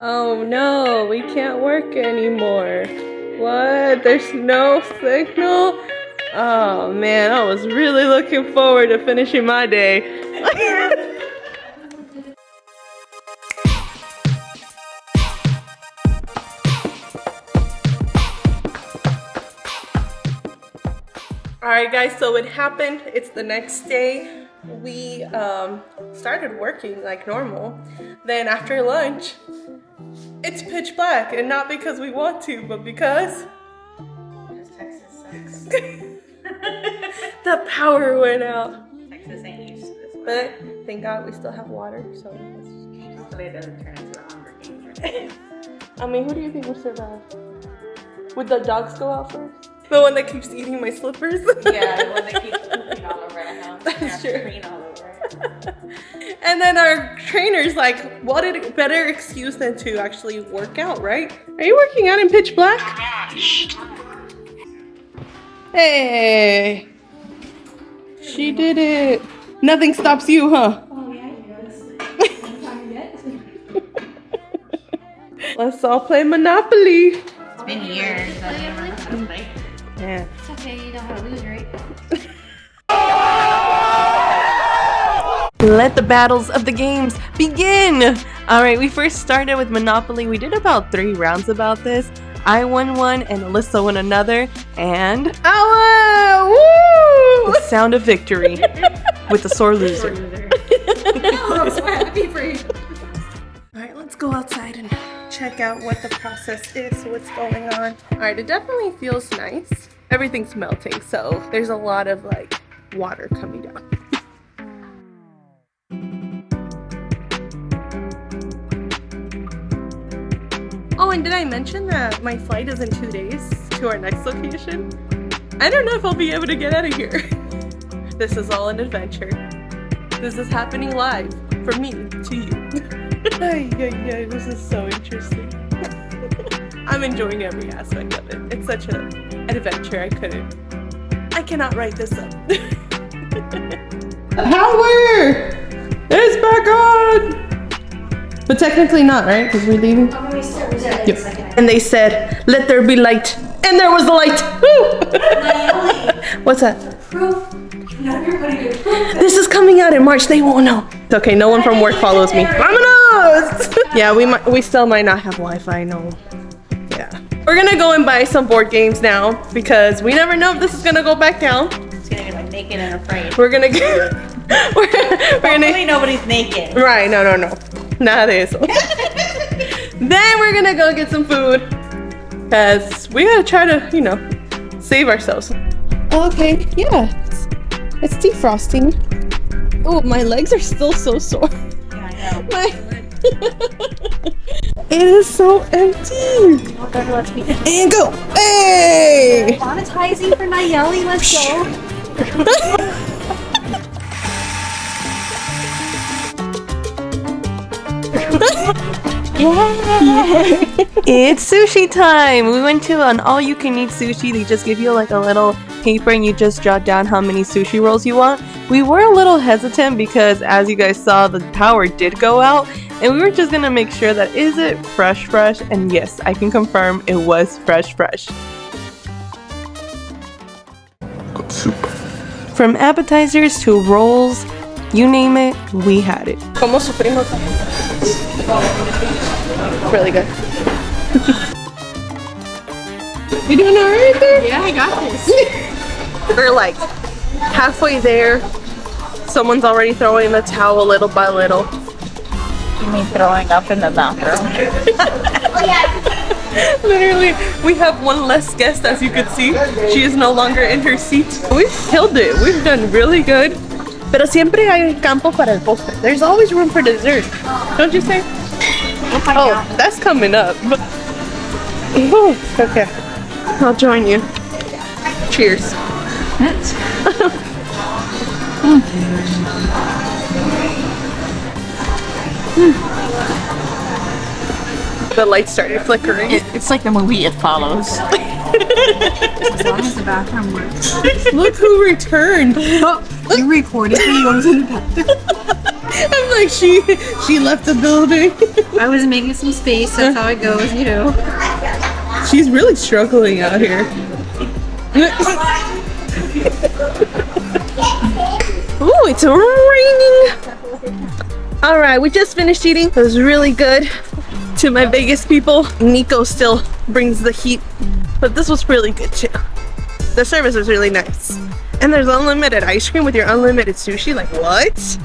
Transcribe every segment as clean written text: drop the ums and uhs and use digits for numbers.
Oh no, we can't work anymore. What? There's no signal? Oh man, I was really looking forward to finishing my day. Alright guys, so it happened. It's the next day. We started working like normal. Then after lunch, it's pitch black, and not because we want to, but because Texas sucks. the power went out. Texas ain't used to this. But thank God we still have water, so Hopefully it doesn't turn into a Hunger Games right I mean, who do you think would survive? Would the dogs go out first? The one that keeps eating my slippers? Yeah, the one that keeps pooping all over our house. That's true. Clean all over it. And then our trainer's like, what a better excuse than to actually work out, right? Are you working out in pitch black? Hey! She did it. Nothing stops you, huh? Oh yeah, it does. Not yet. Let's all play Monopoly. It's been years. I don't remember how to play. Yeah. It's okay, you know how to lose, right? Let the battles of the games begin! Alright, we first started with Monopoly. We did about 3 rounds about this. I won one and Alyssa won another. And I won! Woo! The sound of victory with the sore loser. Oh, I'm so happy for you. Alright, let's go outside and check out what the process is, what's going on. Alright, it definitely feels nice. Everything's melting, so there's a lot of like water coming down. Oh, and did I mention that my flight is in 2 days to our next location? I don't know if I'll be able to get out of here. This is all an adventure. This is happening live from me to you. Ay, this is so interesting. I'm enjoying every aspect of it. It's such an adventure. I cannot write this up. Power! It's back on! But technically not, right? Because we're leaving. Yep. And they said, let there be light. And there was the light! Woo! What's that? Proof. Not everybody did proof. This is coming out in March. They won't know. It's okay. No one from work follows me. Vámonos! Yeah, we still might not have Wi-Fi. No. Yeah. We're gonna go and buy some board games now because we never know if this is gonna go back down. It's gonna get like naked and afraid. We're gonna get. Hopefully nobody's naked. Right? No. Nada de eso. Then we're gonna go get some food because we gotta try to, save ourselves. Okay. Yeah. It's defrosting. Oh, my legs are still so sore. Yeah, I know. It is so empty. And go. Hey! Monetizing for Nayeli, let's go. Yeah. It's sushi time. We went to an all-you-can-eat sushi. They just give you like a little paper and you just jot down how many sushi rolls you want. We were a little hesitant because, as you guys saw, the power did go out, and we were just gonna make sure that is it fresh, and yes, I can confirm it was fresh. Got soup. From appetizers to rolls, you name it, we had it. Como sufrimos. Really good. You doing alright there? Yeah, I got this. We're like halfway there. Someone's already throwing the towel little by little. You mean throwing up in the bathroom? Literally, we have one less guest, as you can see. She is no longer in her seat. We've killed it. We've done really good. Pero siempre hay campo para el postre. There's always room for dessert. Don't you say? Oh, that's coming up. Ooh, okay. I'll join you. Cheers. The lights started flickering. It's like the movie It Follows. As long as the bathroom works. Look who returned. You recorded when he goes in the bathroom. I'm like, she left the building. I was making some space. That's how it goes, you know. She's really struggling out here. Ooh, it's raining. All right, we just finished eating. It was really good. To my Vegas people, Nico still brings the heat, but this was really good too. The service was really nice. And there's unlimited ice cream with your unlimited sushi. Like, what?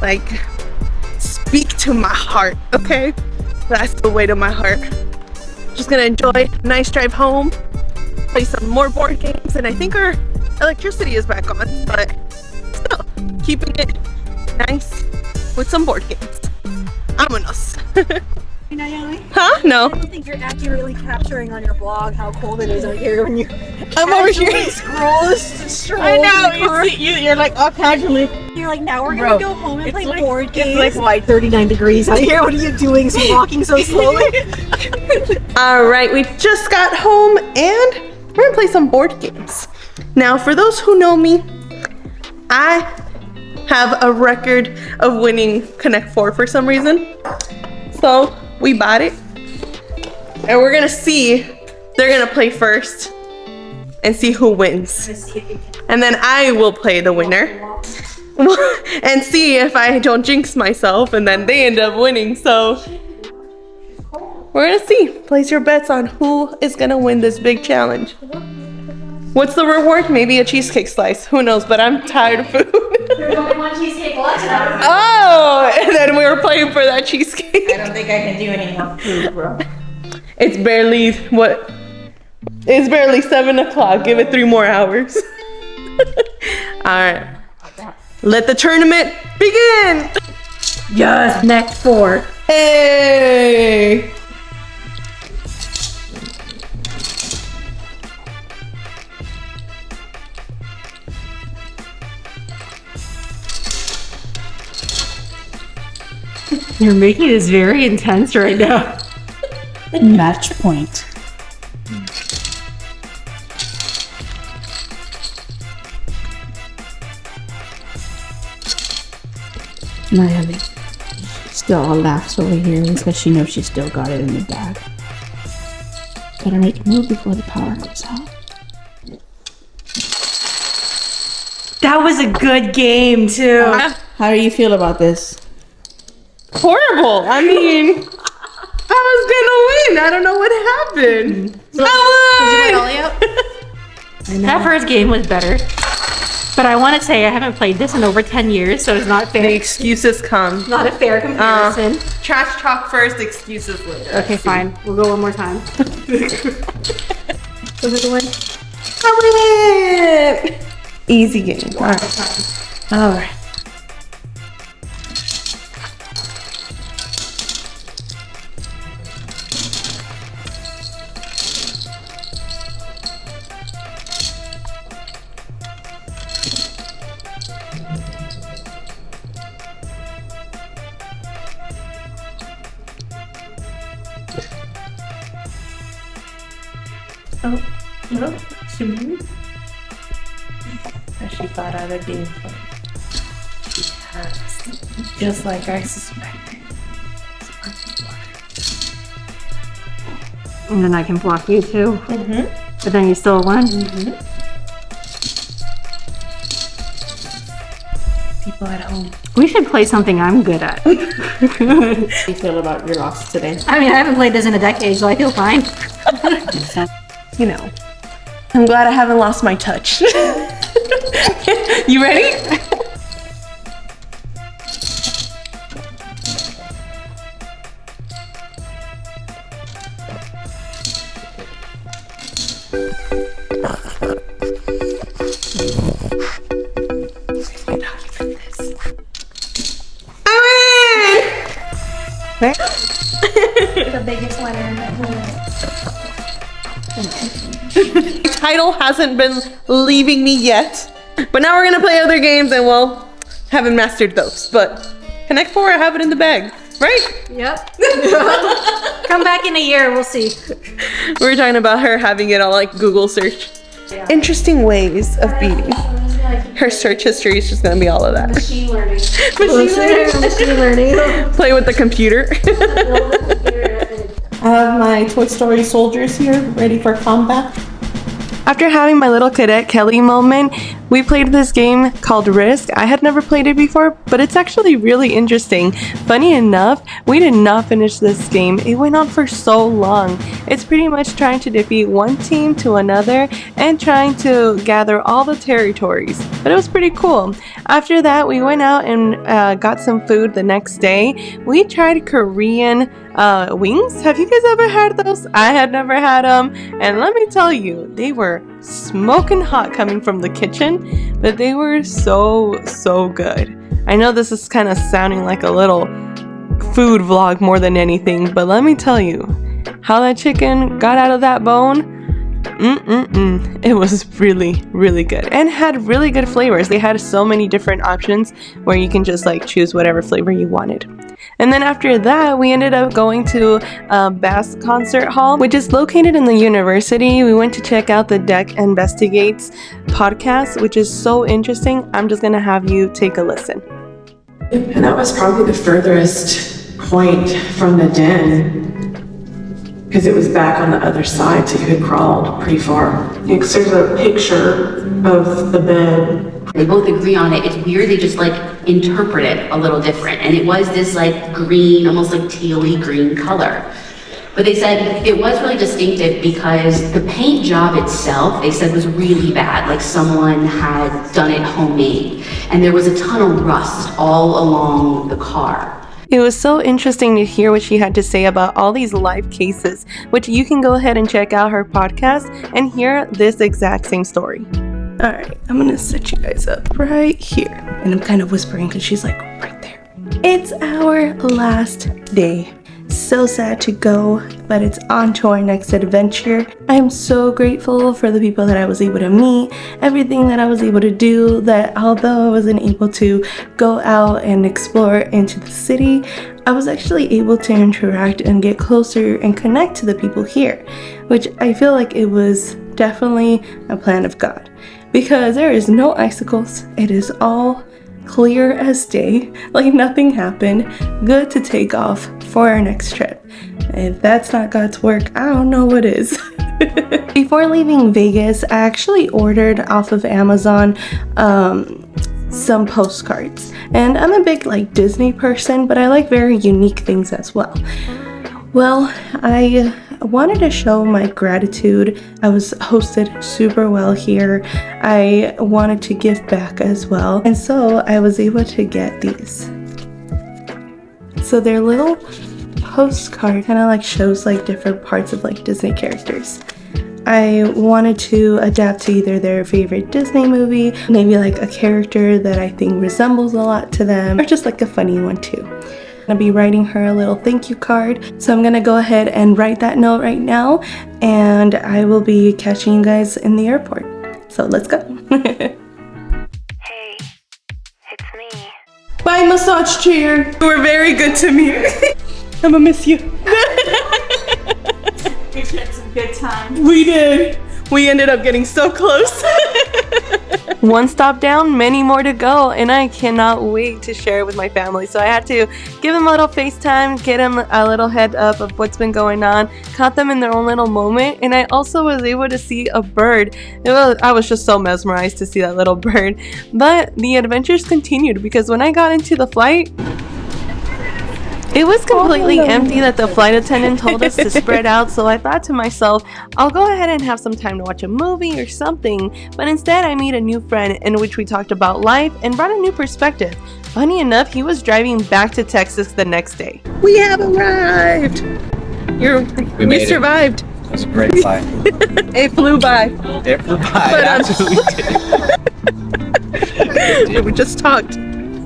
Like, speak to my heart, okay? That's the way to my heart. Just gonna enjoy a nice drive home, play some more board games, and I think our electricity is back on, but still, keeping it nice with some board games. Vámonos. Huh? No. I don't think you're accurately capturing on your blog how cold it is out here when you I'm over here. stroll. I know. You're like all casually. You're like, now we're gonna go home and play like- board games. it's like 39 degrees out here. What are you doing? So walking so slowly. All right, we just got home and we're gonna play some board games. Now, for those who know me, I have a record of winning Connect 4 for some reason. So we bought it and we're gonna see, they're gonna play first and see who wins. And then I will play the winner and see if I don't jinx myself and then they end up winning. So we're gonna see. Place your bets on who is gonna win this big challenge. What's the reward? Maybe a cheesecake slice. Who knows? But I'm tired of food. There's only one cheesecake left. Oh, and then we were playing for that cheesecake. I don't think I can do any more food, bro. It's barely what? It's barely 7 o'clock. Give it 3 more hours. All right. Let the tournament begin. Yes, next 4. Hey. You're making this very intense right now. Match point. Naomi still all laughs over here because she knows she still got it in the bag. Better make a move before the power goes out. That was a good game too. How do you feel about this? Horrible. I mean, I was gonna win. I don't know what happened. I won. That first game was better. But I want to say I haven't played this in over 10 years, so it's not The fair. excuses come. Not a fair comparison. Trash talk first, excuses later. Okay, fine. We'll go one more time. Was it the win? I win. Easy game. All right. All right. Oh, no, she moved. She thought out a game plan. Yes, just like I suspected. And then I can block you too. Mm-hmm. But then you still won. Mm-hmm. People at home. We should play something I'm good at. How do you feel about your loss today? I mean, I haven't played this in a decade, so I feel fine. You know, I'm glad I haven't lost my touch. You ready? The biggest winner in that Title hasn't been leaving me yet, but now we're gonna play other games and well, haven't mastered those. But Connect 4, I have it in the bag, right? Yep. Come back in a year, we'll see. We were talking about her having it on like Google search. Yeah. Interesting ways of beating. Her search history is just gonna be all of that. Machine learning. Machine learning. Play with the computer. I have my Toy Story soldiers here, ready for combat. After having my little Cadet Kelly moment, we played this game called Risk. I had never played it before, but it's actually really interesting. Funny enough, we did not finish this game. It went on for so long. It's pretty much trying to defeat one team to another and trying to gather all the territories. But it was pretty cool. After that, we went out and got some food the next day. We tried Korean wings. Have you guys ever had those? I had never had them, and let me tell you, they were smoking hot coming from the kitchen, but they were so good. I know this is kind of sounding like a little food vlog more than anything, but let me tell you, how that chicken got out of that bone, it was really good and had really good flavors. They had so many different options where you can just like choose whatever flavor you wanted. And then after that, we ended up going to Bass Concert Hall, which is located in the university. We went to check out the Deck Investigates podcast, which is so interesting. I'm just gonna have you take a listen. And that was probably the furthest point from the den, because it was back on the other side, so you had crawled pretty far. Because there's a picture of the bed. They both agree on it. It's weird, they just like interpret it a little different. And it was this like green, almost like tealy green color. But they said it was really distinctive because the paint job itself, they said, was really bad. Like someone had done it homemade. And there was a ton of rust all along the car. It was so interesting to hear what she had to say about all these live cases, which you can go ahead and check out her podcast and hear this exact same story. All right, I'm gonna set you guys up right here. And I'm kind of whispering because she's like right there. It's our last day. So sad to go, but it's on to our next adventure. I am so grateful for the people that I was able to meet, everything that I was able to do, that although I wasn't able to go out and explore into the city, I was actually able to interact and get closer and connect to the people here, which I feel like it was definitely a plan of God, because there is no icicles. It is all clear as day, like nothing happened, good to take off for our next trip. If that's not God's work, I don't know what is. Before leaving Vegas, I actually ordered off of Amazon some postcards, and I'm a big like Disney person, but I like very unique things as well. Well, I wanted to show my gratitude. I was hosted super well here. I wanted to give back as well. And so I was able to get these. So they're little postcard, kind of like shows like different parts of like Disney characters. I wanted to adapt to either their favorite Disney movie, maybe like a character that I think resembles a lot to them, or just like a funny one too. I'll be writing her a little thank you card. So I'm gonna go ahead and write that note right now, and I will be catching you guys in the airport. So let's go. Hey, it's me. Bye, massage chair. You were very good to me. I'm gonna miss you. We had some good times. We did. We ended up getting so close. One stop down, many more to go, and I cannot wait to share it with my family. So I had to give them a little FaceTime, get them a little head up of what's been going on, caught them in their own little moment, and I also was able to see a bird. I was just so mesmerized to see that little bird. But the adventures continued, because when I got into the flight, it was completely empty that the flight attendant told us to spread out, so I thought to myself, I'll go ahead and have some time to watch a movie or something, but instead I meet a new friend in which we talked about life and brought a new perspective. Funny enough, he was driving back to Texas the next day. We have arrived! We survived. It was a great flight. It flew by. It flew by, But, it absolutely did. We just talked.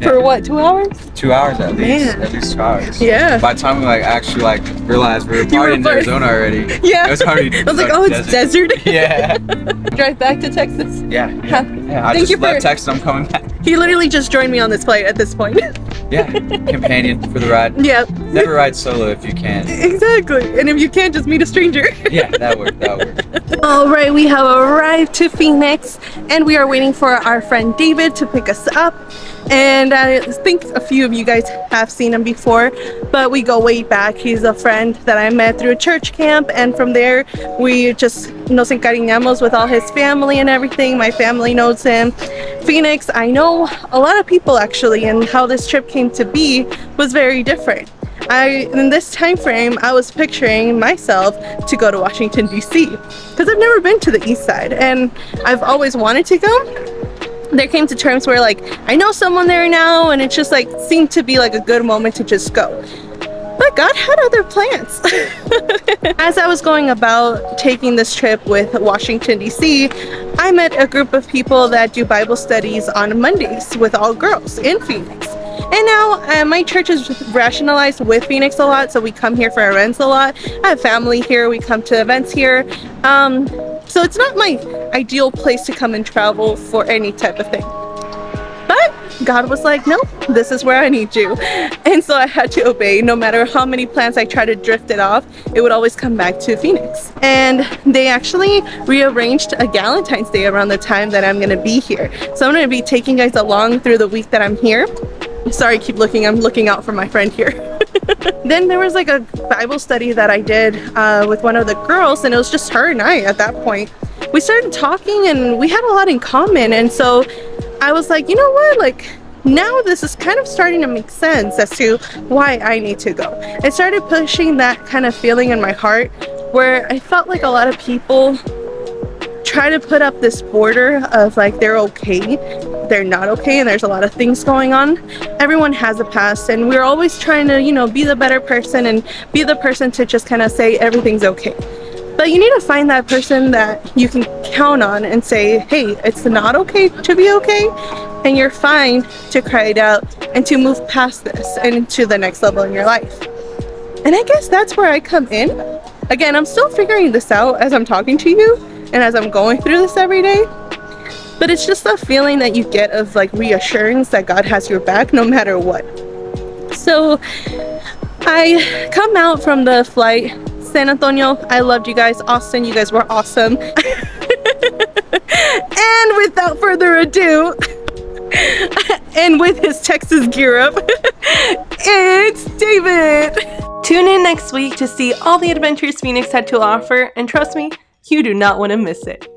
For what, 2 hours? 2 hours at least. Man. At least 2 hours. Yeah. By the time we actually realized we were partying in Arizona already. Yeah. It was already. I was like, oh, it's desert. Yeah. Drive back to Texas. Yeah. Huh. Yeah. I Thank just you left Texas. I'm coming back. He literally just joined me on this flight at this point. Yeah, companion for the ride. Yep. Never ride solo if you can. Exactly. And if you can't, just meet a stranger. Yeah, that worked. All right, we have arrived to Phoenix and we are waiting for our friend David to pick us up. And I think a few of you guys have seen him before, but we go way back. He's a friend that I met through a church camp, and from there we just nos encariñamos with all his family and everything. My family knows him. Phoenix, I know a lot of people actually, and how this trip came to be was very different. In this time frame, I was picturing myself to go to Washington, D.C. because I've never been to the east side and I've always wanted to go. There came to terms where like I know someone there now, and it just like seemed to be like a good moment to just go. But God had other plans. As I was going about taking this trip with Washington, D.C., I met a group of people that do Bible studies on Mondays with all girls in Phoenix. And now my church is rationalized with Phoenix a lot, so we come here for events a lot. I have family here, we come to events here. So it's not my ideal place to come and travel for any type of thing. But God was like, no, this is where I need you. And so I had to obey. No matter how many plans I tried to drift it off, it would always come back to Phoenix. And they actually rearranged a Galentine's Day around the time that I'm gonna be here. So I'm gonna be taking you guys along through the week that I'm here. Sorry, keep looking, I'm looking out for my friend here. Then there was like a Bible study that I did with one of the girls, and it was just her and I at that point. We started talking and we had a lot in common, and so I was like, you know what, like now this is kind of starting to make sense as to why I need to go. It started pushing that kind of feeling in my heart where I felt like a lot of people try to put up this border of like they're okay, they're not okay, and there's a lot of things going on. Everyone has a past, and we're always trying to, you know, be the better person and be the person to just kind of say everything's okay. But you need to find that person that you can count on and say, hey, it's not okay to be okay, and you're fine to cry it out and to move past this and to the next level in your life. And I guess that's where I come in. Again, I'm still figuring this out as I'm talking to you and as I'm going through this every day. But it's just the feeling that you get of like reassurance that God has your back no matter what. So I come out from the flight. San Antonio, I loved you guys. Austin, you guys were awesome. And without further ado, and with his Texas gear up, it's David. Tune in next week to see all the adventures Phoenix had to offer, and trust me, you do not want to miss it.